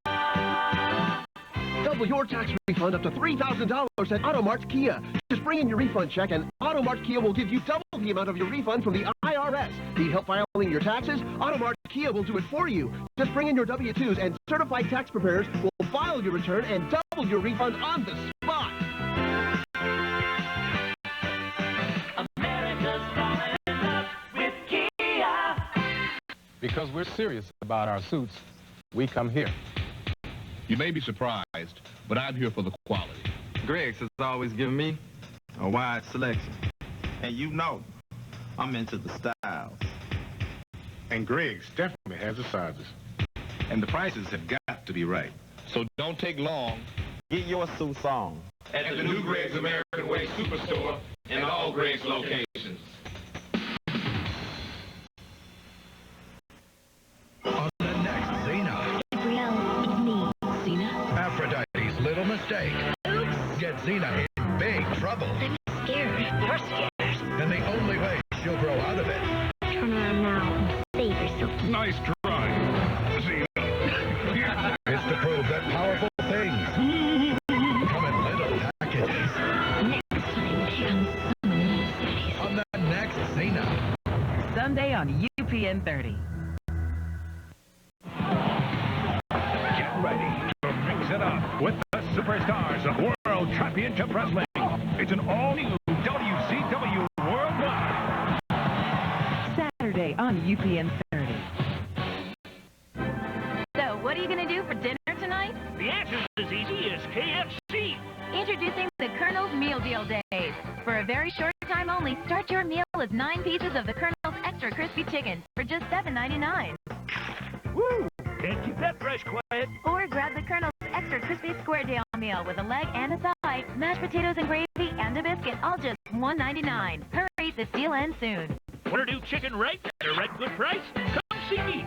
Double your tax refund up to $3,000 at Automart's Kia. Just bring in your refund check and Automart Kia will give you double the amount of your refund from the IRS. Need help filing your taxes? Automart Kia will do it for you. Just bring in your W-2s and certified tax preparers will file your return and double your refund on the spot. America's falling in love with Kia. Because we're serious about our suits, we come here. You may be surprised, but I'm here for the quality. Greg's has always given me a wide selection. And you know, I'm into the styles. And Greg's definitely has the sizes. And the prices have got to be right. So don't take long. Get your suits on At the new Greg's American Way Superstore and all Greg's locations. On the next Xena. Gabrielle, it's me, Xena. Aphrodite's little mistake. Oops. Get Xena in big trouble. I'm scared. You're scared. And the only way she'll grow out of it. Turn around now and save yourself. Nice try. Sunday on UPN 30. Get ready to mix it up with the superstars of World Championship Wrestling. It's an all-new WCW Worldwide. Saturday on UPN 30. So, what are you going to do for dinner tonight? The answer's as easy as KFC. Introducing the Colonel's Meal Deal Days. For a very short time only, start your meal with 9 pieces of the Colonel's Extra Crispy Chicken for just $7.99. Woo! Can't keep that fresh, quiet. Or grab the Colonel's Extra Crispy Square Deal Meal with a leg and a thigh, mashed potatoes and gravy, and a biscuit, all just $1.99. Hurry, this deal ends soon. Want to do chicken right at a right good price? Come see me.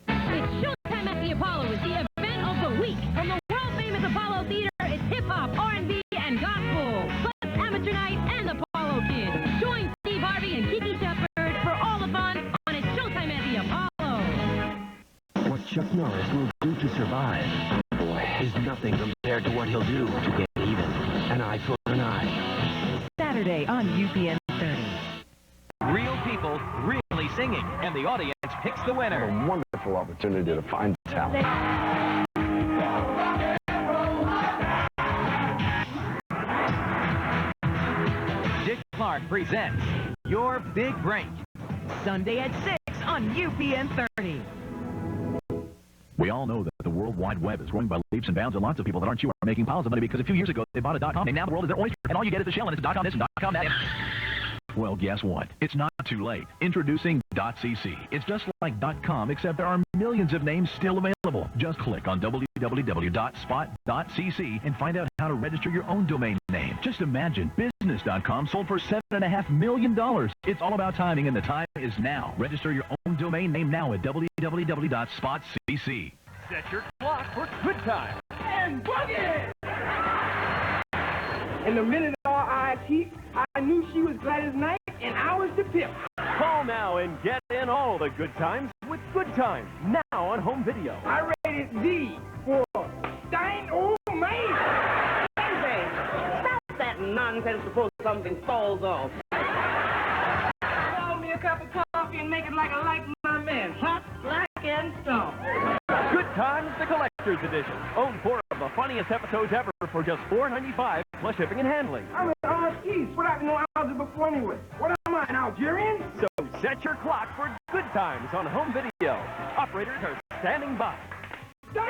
It's showtime at the Apollo is the event of the week. From the world-famous Apollo Theater, it's hip-hop, R&B, and gospel. Plus amateur night and Apollo Kids. Join Steve Harvey and Kiki Shepard for all the fun on It's Showtime at the Apollo. What Chuck Norris will do to survive, boy, is nothing compared to what he'll do to get even. An eye for an eye. Saturday on UPN 30. Real people really singing, and the audience picks the winner. What a wonderful opportunity to find talent. Dick Clark presents Your Big Break. Sunday at 6 on UPN 30. We all know that the World Wide Web is growing by leaps and bounds, and lots of people that aren't you are making piles of money because a few years ago they bought a .com, and now the world is their oyster, and all you get is a shell, and it's a .com this and .com that. Well, guess what? It's not too late. Introducing .cc. It's just like .com, except there are millions of names still available. Just click on www.spot.cc and find out how to register your own domain name. Just imagine, business.com sold for $7.5 million. It's all about timing, and the time is now. Register your own domain name now at www.spot.cc. Set your clock for good time. And boogie! And the minute our eyes hit, I knew she was Gladys Knight, and I was the pimp. Call now and get in all the good times with Good Times, now on home video. I rated D for dang old man. Stop that nonsense before something falls off. Call me a cup of coffee and make it like I like my men, hot, black, and strong. Good Times, the Collector's Edition. Own 4 of the funniest episodes ever for just $4.95 plus shipping and handling. I'm an East. What happened to algebra before anyway? What am I, an Algerian? So set your clock for Good Times on home video. Operators are standing by. To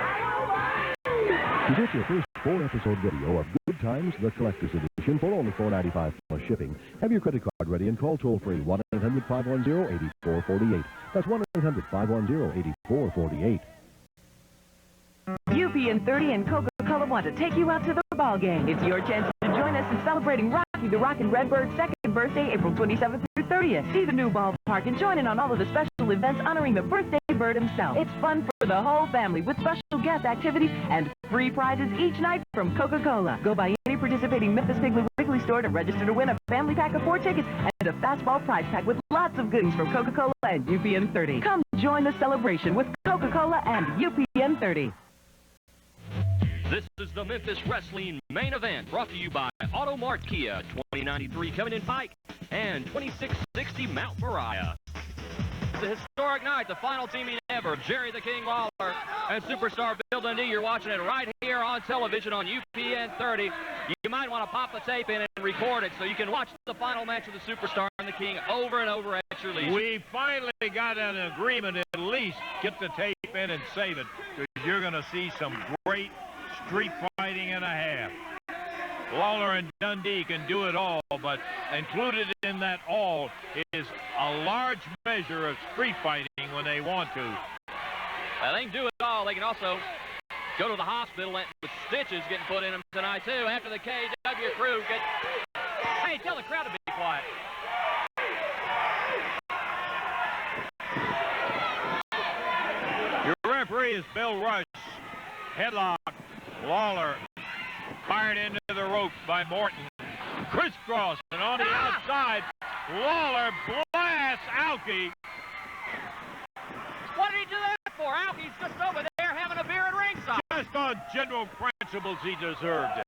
get your first 4-episode video of Good Times, the Collector's Edition, for only $4.95 plus shipping, have your credit card ready and call toll-free 1-800-510-8448. That's 1-800-510-8448. UPN 30 and Coca-Cola want to take you out to the ball game. It's your chance to join us in celebrating Rocky the Rockin' Redbird's second birthday, April 27th through 30th. See the new ballpark and join in on all of the special events honoring the birthday bird himself. It's fun for the whole family with special guest activities and free prizes each night from Coca-Cola. Go by any participating Memphis Piggly Wiggly store to register to win a family pack of 4 tickets and a fastball prize pack with lots of goodies from Coca-Cola and UPN 30. Come join the celebration with Coca-Cola and UPN 30. This is the Memphis Wrestling main event, brought to you by Auto Mart Kia, 2093 Covington Pike, and 2660 Mount Moriah. The historic night, the final teaming ever, Jerry the King Lawler and superstar Bill Dundee. You're watching it right here on television on UPN 30. You might want to pop the tape in and record it so you can watch the final match of the superstar and the King over and over at your leisure. We finally got an agreement to at least get the tape in and save it, because you're going to see some great street fighting and a half. Lawler and Dundee can do it all, but included in that all is a large measure of street fighting when they want to. Well, they can do it all. They can also go to the hospital with stitches getting put in them tonight, too, after the KW crew gets... Hey, tell the crowd to be quiet. Your referee is Bill Rush. Headlock. Lawler fired into the ropes by Morton. Crisscross, and on the outside, Lawler blasts Alki. What did he do that for? Alki's just over there having a beer at ringside. Just on general principles, he deserved it.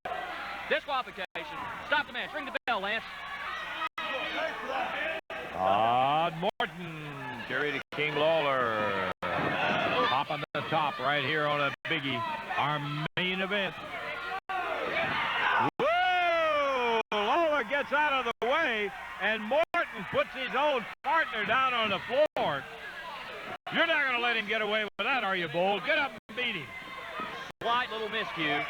Disqualification. Stop the match. Ring the bell, Lance. Morton top right here on a biggie, our main event. Whoa! Lawler gets out of the way, and Morton puts his own partner down on the floor. You're not going to let him get away with that, are you, Bull? Get up and beat him. Slight little miscue.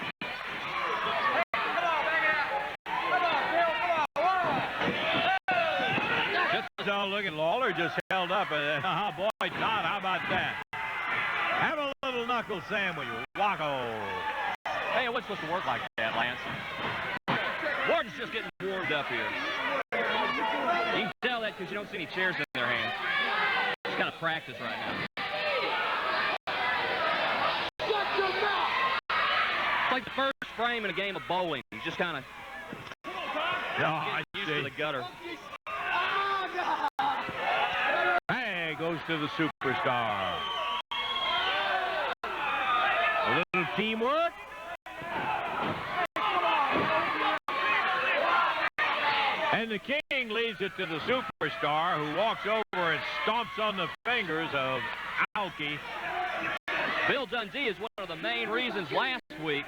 So look at Lawler just held up. Oh, boy, Todd, how about that? Have a little knuckle sandwich. Wacko. Hey, it wasn't supposed to work like that, Lance. Morton's just getting warmed up here. You can tell that because you don't see any chairs in their hands. It's kind of practice right now. It's like the first frame in a game of bowling. He's just kind of getting used to the gutter. Hey, goes to the superstar. A little teamwork. And the King leads it to the superstar, who walks over and stomps on the fingers of Alki. Bill Dundee is one of the main reasons last week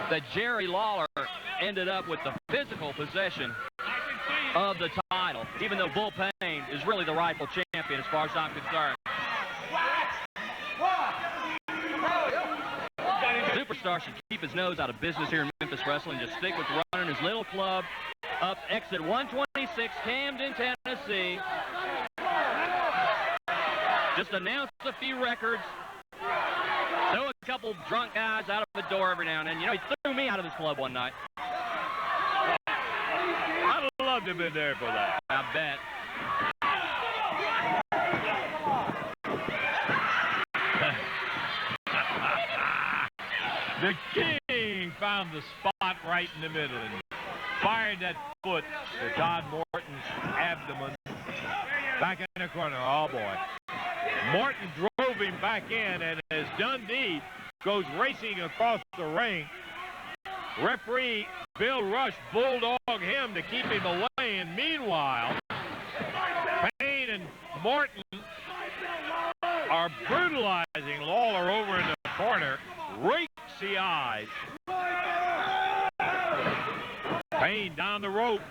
that Jerry Lawler ended up with the physical possession of the title, even though Bull Payne is really the rightful champion as far as I'm concerned. Superstar should keep his nose out of business here in Memphis Wrestling. Just stick with running his little club up exit 126, Camden, Tennessee. Just announce a few records. Throw a couple drunk guys out of the door every now and then. You know, he threw me out of his club one night. I'd love to have been there for that. I bet. The King found the spot right in the middle and fired that foot to Todd Morton's abdomen. Back in the corner. Oh, boy. Morton drove him back in, and as Dundee goes racing across the ring, referee Bill Rush bulldog him to keep him away, and meanwhile, Payne and Morton are brutalizing Lawler over in the corner. Rakes the eyes. Payne down the rope.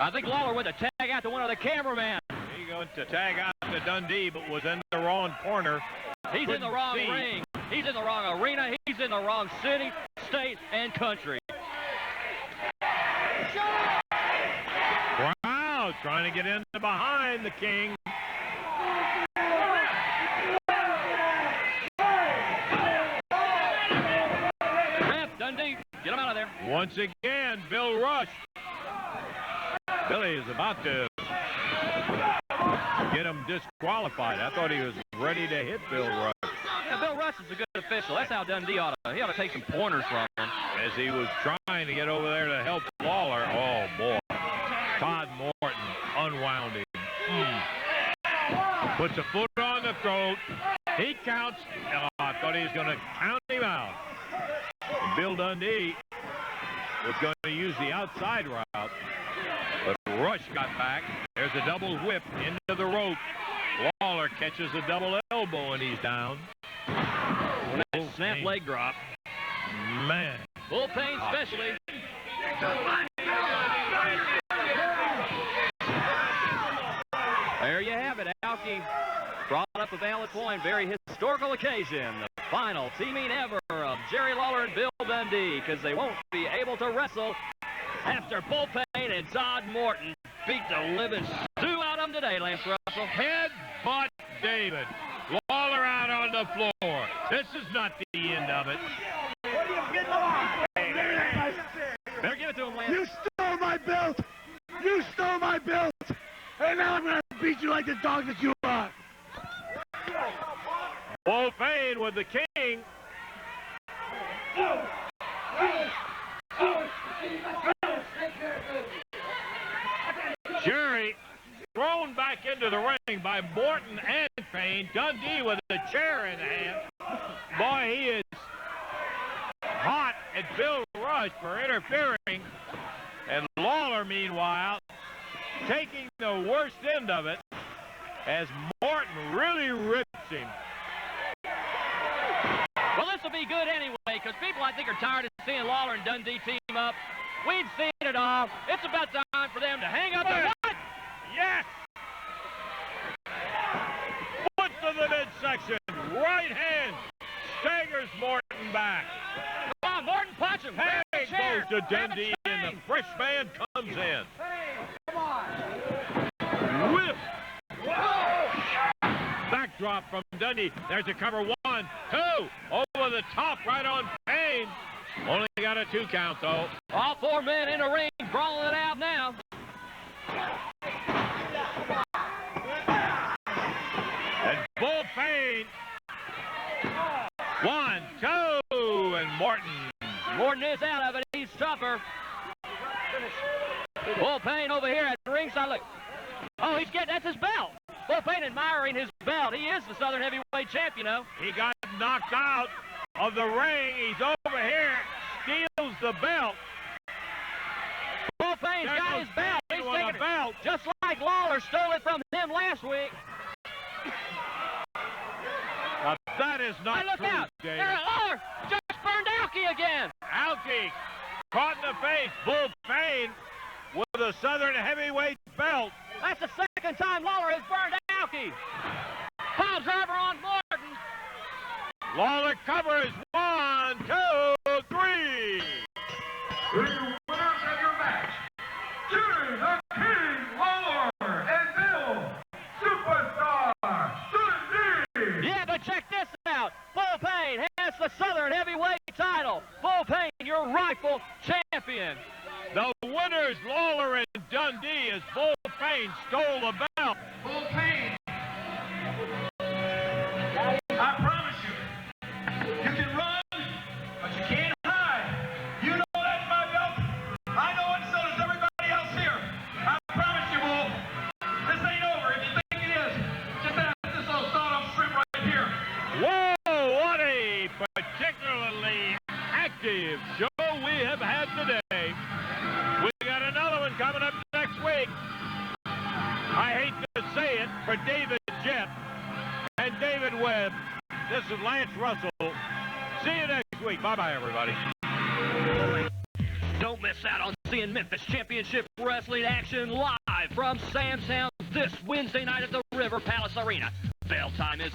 I think Lawler went to tag out to one of the cameramen. He went to tag out to Dundee, but was in the wrong corner. He's in the wrong ring. He's in the wrong arena. He's in the wrong city, state, and country. Wow, trying to get in behind the King. Ref, Dundee, get him out of there. Once again, Bill Rush. Billy is about to get him disqualified. I thought he was ready to hit Bill Rush. Yeah, Bill Rush is a good official. That's how Dundee ought to take some pointers from him. As he was trying to get over there to help Lawler. Oh, boy. Todd Morton unwound him. Puts a foot on the throat. He counts. Oh, I thought he was going to count him out. And Bill Dundee was going to use the outside route. But Rush got back. There's a double whip into the rope. Lawler catches a double elbow, and he's down. Snap leg drop. Man. Bull Payne especially. There you have it. Alki brought up a valid point. Very historical occasion. The final teaming ever of Jerry Lawler and Bill Dundee, because they won't be able to wrestle after Bull Payne and Todd Morton beat the living stew out of them today, Lance Russell. Headbutt David. Lawler out on the floor. This is not the end of it. Better give it to him, Lance. You stole my belt! You stole my belt! And now I'm going to beat you like the dog that you are! Bull Payne with the King. Jerry thrown back into the ring by Morton and Payne. Dundee with a chair in hand. Boy, he is hot at Bill Rush for interfering. And Lawler, meanwhile, taking the worst end of it as Morton really rips him. Well, this will be good anyway, because people, I think, are tired of seeing Lawler and Dundee team up. We've seen it all. It's about time for them to hang up the what? Yes! Foot to the midsection. Right hand staggers Morton back. Come on, Morton, punch him. Hey, goes to Dundee, and the fresh man comes in. Whip. Backdrop from Dundee. There's a cover. 1, 2. Over the top, right on Payne. Only got a 2 count, though. All 4 men in the ring, brawling it out now. And Bull Payne. 1, 2, and Morton is out of it. He's tougher. Bull Payne over here at the ringside. Look. Oh, he's getting, that's his belt. Bull Payne admiring his belt. He is the Southern Heavyweight Champ, you know. He got knocked out of the ring. He's over here, steals the belt. Bull Payne's got his belt. He's taking it belt. Just like Lawler stole it from him last week. Now, that is not look true, out. David. There, Lawler just burned Alki again. Alki caught in the face. Bull Payne with a Southern Heavyweight belt. That's the second time Lawler has burned Alki. Pile driver on Morton. Lawler covers. 1, 2, 3. The winners of your match, Jimmy the King Lawler and Bill Superstar Dundee. Yeah, but check this out. Bull Payne has the Southern Heavyweight title. Bull Payne, your rightful champion. The winners, Lawler and Dundee, as Bull Payne stole the belt. Bull Payne, I promise you, you can run, but you can't hide. You know that's my belt. I know it, so does everybody else here. I promise you, Bull, this ain't over. If you think it is, just ask this little sawed-off shrimp right here. Whoa, what a particularly active show we have had today. We got another one coming up next week. I hate to say it for David Jeff and David Webb. This is Lance Russell. See you next week. Bye-bye, everybody. Don't miss out on seeing Memphis Championship Wrestling action live from Sam's Town this Wednesday night at the River Palace Arena. Bell time is